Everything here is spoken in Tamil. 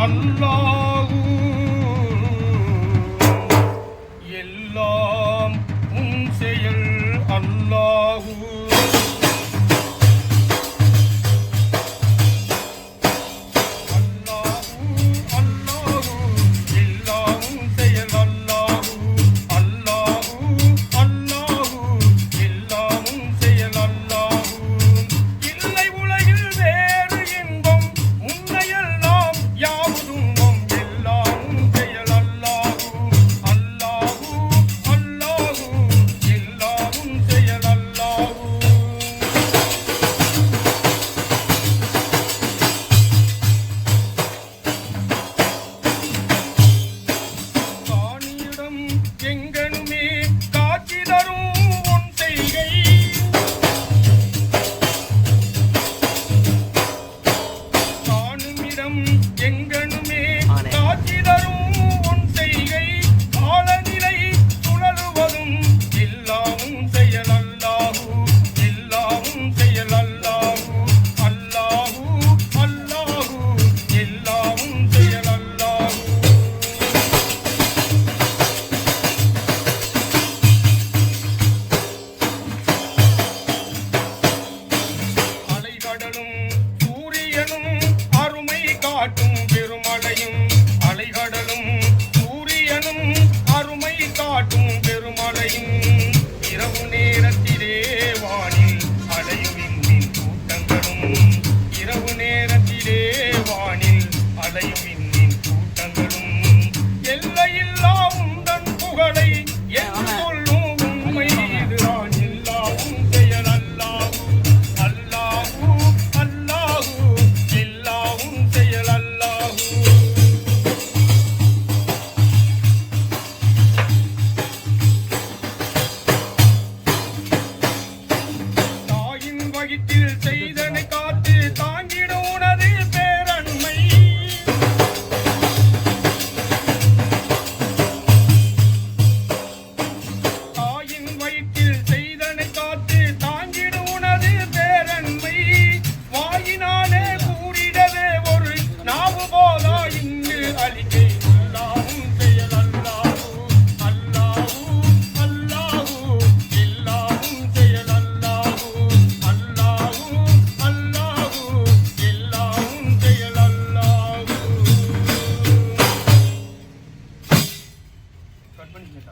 அல்லாஹு எல்லாம் உன் செயல் அல்லாஹு எங்கனுமே காட்சி தரும் உன் செய்கை காலநிலை சுழலுவதும் எல்லாமும் செயல் அல்லாஹு எல்லாமும் செயல் அல்லாஹு அல்லாஹு அல்லாஹு எல்லாமும் செயல் அல்லாஹு அலைகடலும் சூரியனும் அருமை காட்டும் பெருமழையும் அலைகடலும் சூரியனும் அருமை காட்டும் பெருமழையும் இரவு நேரத்திலே வானில் அலையும் விண்ணின் கூட்டங்களும் இரவு நேரத்திலே வானில் அலையும் விண்ணின் கூட்டங்களும் எல்லையில்லா உந்தன் புகழை என்று